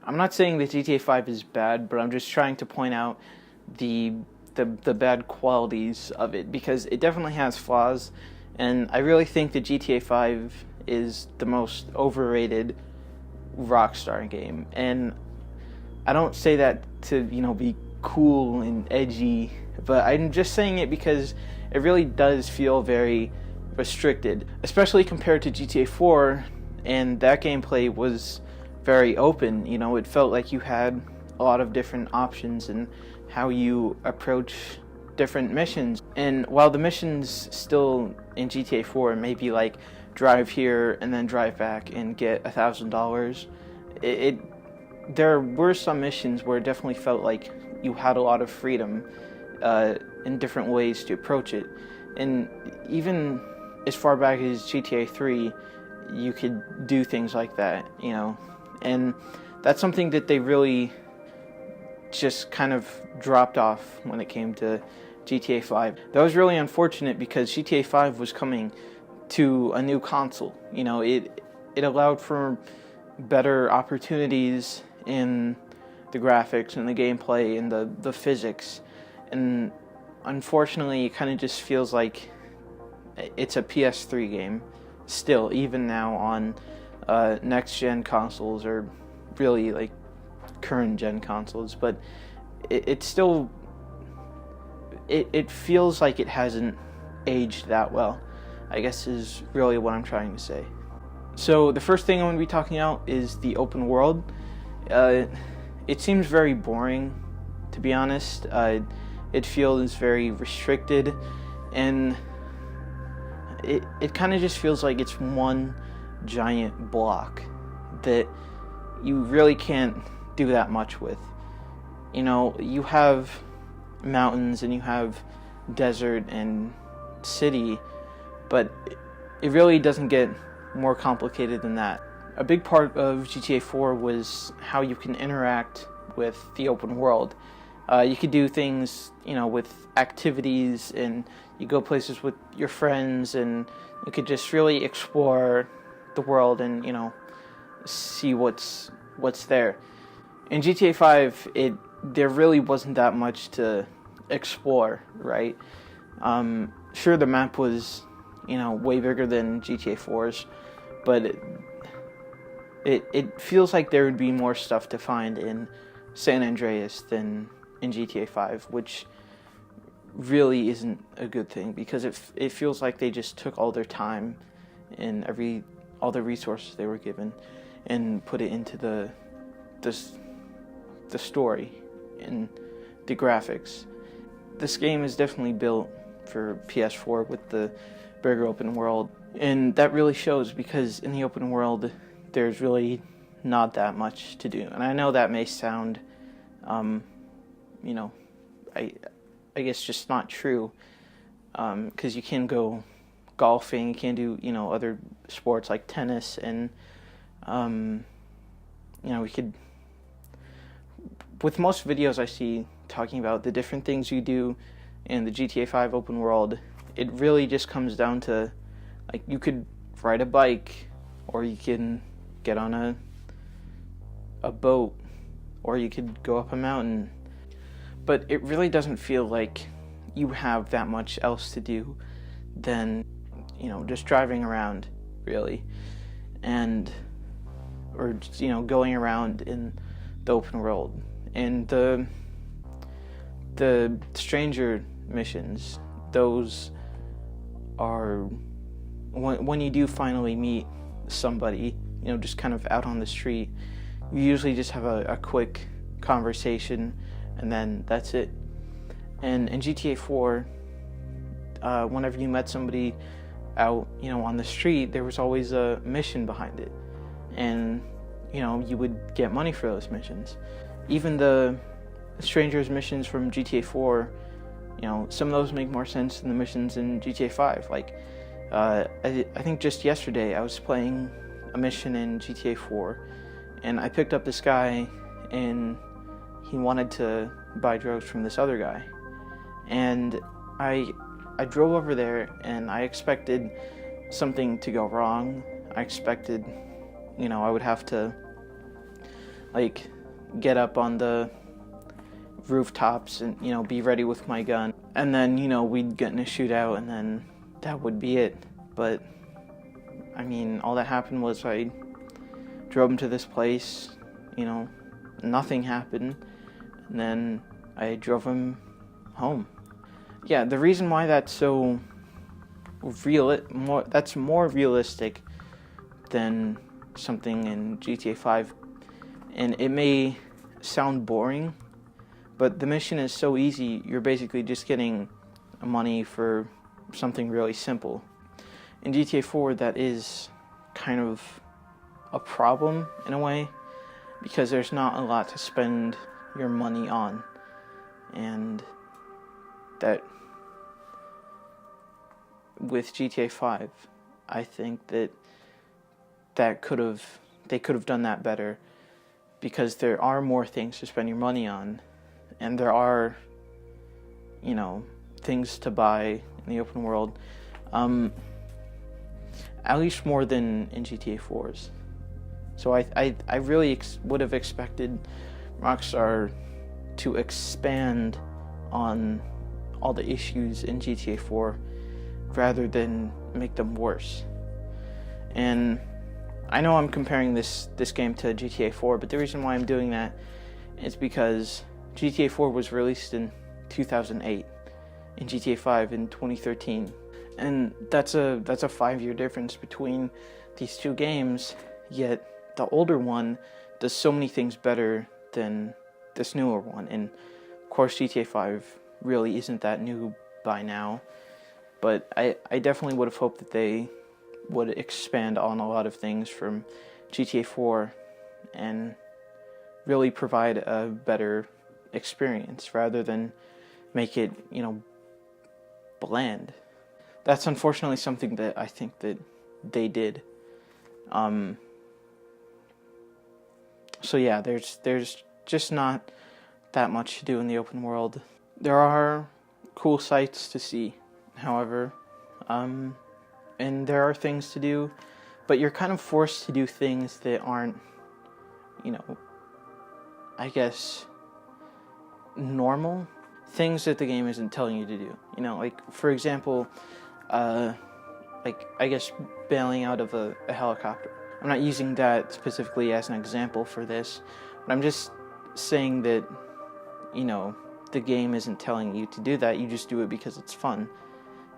I'm not saying that GTA 5 is bad, but I'm just trying to point out the the bad qualities of it, because it definitely has flaws, and I really think that GTA 5 is the most overrated Rockstar game. And I don't say that to, be cool and edgy, but I'm just saying it because it really does feel very restricted, especially compared to GTA 4, and that gameplay was very open. It felt like you had a lot of different options in how you approach different missions. And while the missions still in GTA 4 may be like drive here and then drive back and get $1,000, there were some missions where it definitely felt like you had a lot of freedom in different ways to approach it. And even as far back as GTA 3, you could do things like that, and that's something that they really just kind of dropped off when it came to GTA 5. That was really unfortunate because GTA 5 was coming to a new console. It allowed for better opportunities in the graphics and the gameplay and the physics, and unfortunately it kind of just feels like it's a PS3 game still, even now on next gen consoles, or really like current gen consoles. But it still it feels like it hasn't aged that well, I guess, is really what I'm trying to say. So the first thing I'm going to be talking about is the open world. It seems very boring, to be honest. It feels very restricted, and it kind of just feels like it's one giant block that you really can't do that much with. You have mountains and you have desert and city, but it really doesn't get more complicated than that. A big part of GTA 4 was how you can interact with the open world. You could do things, with activities, and you go places with your friends, and you could just really explore the world and, see what's there. In GTA 5, there really wasn't that much to explore, right? Sure, the map was, way bigger than GTA 4's, but it feels like there would be more stuff to find in San Andreas than in GTA 5, which really isn't a good thing, because it feels like they just took all their time and all the resources they were given and put it into the story and the graphics. This game is definitely built for PS4 with the bigger open world, and that really shows, because in the open world there's really not that much to do. And I know that may sound I guess just not true, because you can go golfing, you can do other sports like tennis, and we could, with most videos I see talking about the different things you do in the GTA 5 open world, it really just comes down to, like, you could ride a bike, or you can get on a boat, or you could go up a mountain. But it really doesn't feel like you have that much else to do than, just driving around, really, or going around in the open world. And the stranger missions, those are when you do finally meet somebody, just kind of out on the street, you usually just have a quick conversation, and then that's it. And in GTA 4, whenever you met somebody out, on the street, there was always a mission behind it, and you would get money for those missions. Even the strangers missions from GTA 4, some of those make more sense than the missions in GTA 5. Like, I think just yesterday I was playing a mission in GTA 4, and I picked up this guy, and he wanted to buy drugs from this other guy. And I drove over there, and I expected something to go wrong. I expected, I would have to, like, get up on the rooftops and, be ready with my gun. And then, we'd get in a shootout, and then that would be it. But, all that happened was I drove him to this place, nothing happened, and then I drove him home. Yeah, the reason why that's so that's more realistic than something in GTA 5, and it may sound boring, but the mission is so easy. You're basically just getting money for something really simple. In GTA 4, that is kind of a problem in a way, because there's not a lot to spend your money on, and that with GTA 5, I think that they could have done that better, because there are more things to spend your money on, and there are, things to buy in the open world, at least more than in GTA 4's. So I really would have expected Rockstar to expand on all the issues in GTA 4 rather than make them worse. And I know I'm comparing this game to GTA 4, but the reason why I'm doing that is because GTA 4 was released in 2008 and GTA 5 in 2013. And that's a 5-year difference between these two games, yet the older one does so many things better than this newer one. And of course GTA 5 really isn't that new by now, but I definitely would have hoped that they would expand on a lot of things from GTA 4 and really provide a better experience rather than make it, bland. That's unfortunately something that I think that they did. So yeah, there's just not that much to do in the open world. There are cool sights to see, however, and there are things to do, but you're kind of forced to do things that aren't, I guess, normal. Things that the game isn't telling you to do. Like, for example, I guess bailing out of a helicopter. I'm not using that specifically as an example for this, but I'm just saying that, the game isn't telling you to do that. You just do it because it's fun.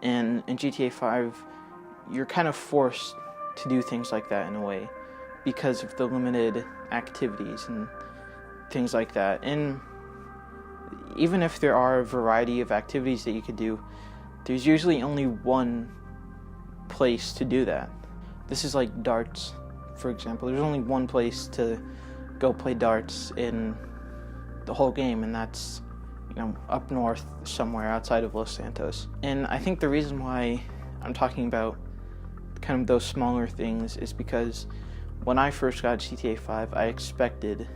And in GTA 5, you're kind of forced to do things like that in a way because of the limited activities and things like that. And even if there are a variety of activities that you could do, there's usually only one place to do that. This is like darts, for example. There's only one place to go play darts in the whole game, and that's, up north somewhere outside of Los Santos. And I think the reason why I'm talking about kind of those smaller things is because when I first got GTA 5, I expected,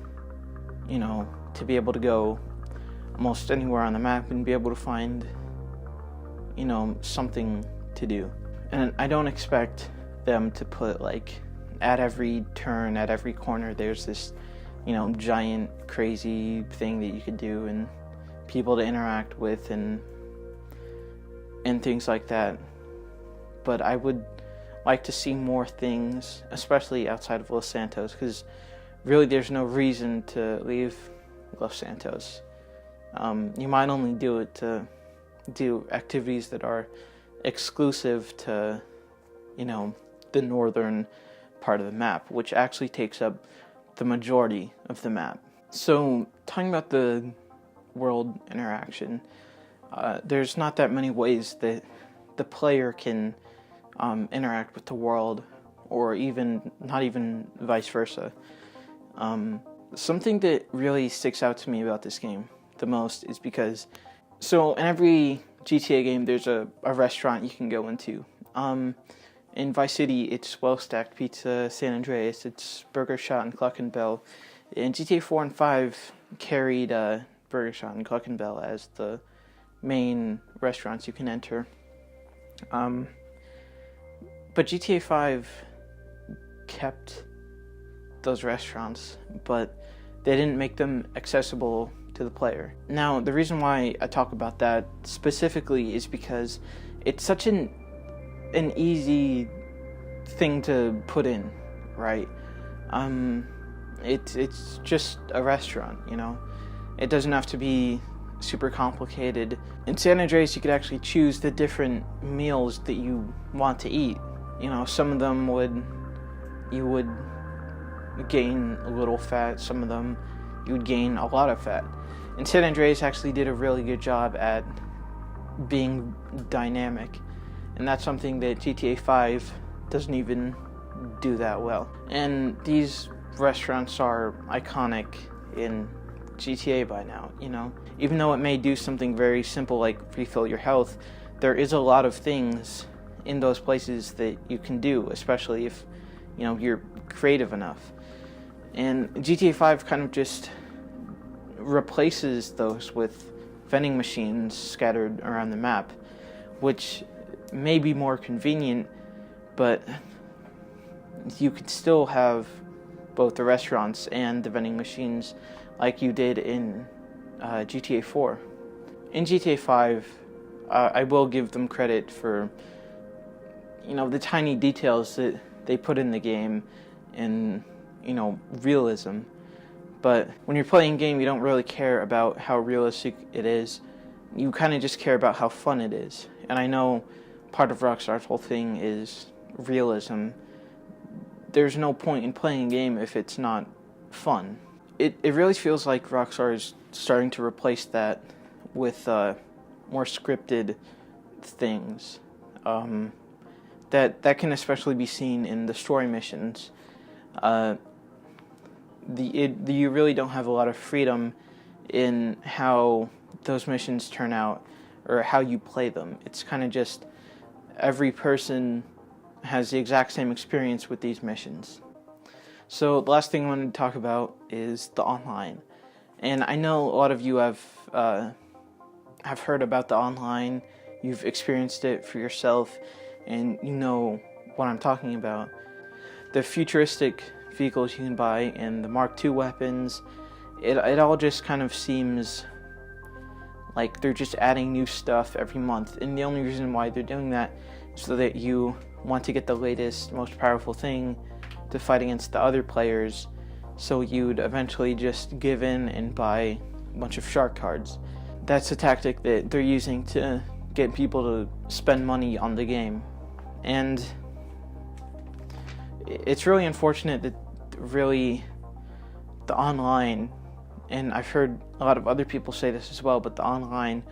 to be able to go almost anywhere on the map and be able to find, something to do. And I don't expect them to put, at every turn, at every corner, there's this, giant, crazy thing that you could do and people to interact with and things like that. But I would like to see more things, especially outside of Los Santos, because really there's no reason to leave Los Santos. You might only do it to do activities that are exclusive to, the northern part of the map, which actually takes up the majority of the map. So, talking about the world interaction, there's not that many ways that the player can interact with the world, or not even vice versa. Something that really sticks out to me about this game the most is because, so in every GTA game, there's a restaurant you can go into. In Vice City, it's Well Stacked Pizza. San Andreas, it's Burger Shot and Cluck and Bell. In GTA 4 and 5, carried Burger Shot and Cluck and Bell as the main restaurants you can enter. But GTA 5 kept those restaurants, but they didn't make them accessible to the player. Now, the reason why I talk about that specifically is because it's such an easy thing to put in, right? It's just a restaurant, you know? It doesn't have to be super complicated. In San Andreas, you could actually choose the different meals that you want to eat. You know, some of them you would gain a little fat, some of them you would gain a lot of fat. And San Andreas actually did a really good job at being dynamic, and that's something that GTA 5 doesn't even do that well. And these restaurants are iconic in GTA by now, you know? Even though it may do something very simple like refill your health, there is a lot of things in those places that you can do, especially if, you know, you're creative enough. And GTA 5 kind of just replaces those with vending machines scattered around the map, which may be more convenient, but you could still have both the restaurants and the vending machines like you did in GTA 4. In GTA 5, I will give them credit for, you know, the tiny details that they put in the game and, you know, realism. But when you're playing a game, you don't really care about how realistic it is. You kind of just care about how fun it is. And I know part of Rockstar's whole thing is realism. There's no point in playing a game if it's not fun. It really feels like Rockstar is starting to replace that with more scripted things. That can especially be seen in the story missions. You really don't have a lot of freedom in how those missions turn out or how you play them. It's kind of just every person has the exact same experience with these missions. So the last thing I wanted to talk about is the online. And I know a lot of you have heard about the online, you've experienced it for yourself, and you know what I'm talking about. The futuristic vehicles you can buy and the Mark II weapons, it all just kind of seems like they're just adding new stuff every month. And the only reason why they're doing that is so that you want to get the latest, most powerful thing to fight against the other players, so you'd eventually just give in and buy a bunch of shark cards. That's a tactic that they're using to get people to spend money on the game. And it's really unfortunate that really the online, and I've heard a lot of other people say this as well, but the online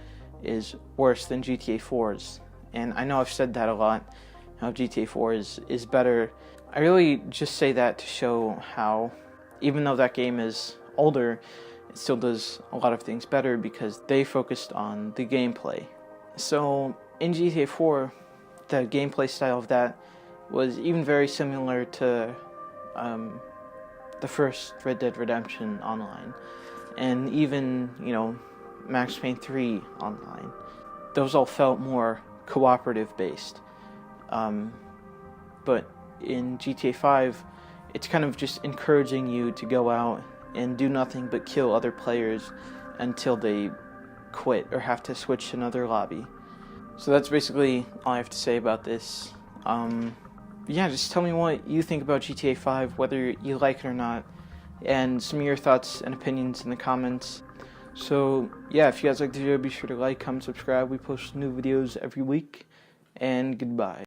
is worse than GTA 4's. And I know I've said that a lot, how GTA 4 is better. I really just say that to show how, even though that game is older, it still does a lot of things better because they focused on the gameplay. So in GTA 4, the gameplay style of that was even very similar to the first Red Dead Redemption Online, and even, you know, Max Payne 3 Online. Those all felt more cooperative based. But in GTA 5, it's kind of just encouraging you to go out and do nothing but kill other players until they quit or have to switch to another lobby. So that's basically all I have to say about this. Yeah, just tell me what you think about GTA 5, whether you like it or not, and some of your thoughts and opinions in the comments. So yeah, if you guys like the video, be sure to like, comment, subscribe. We post new videos every week, and goodbye.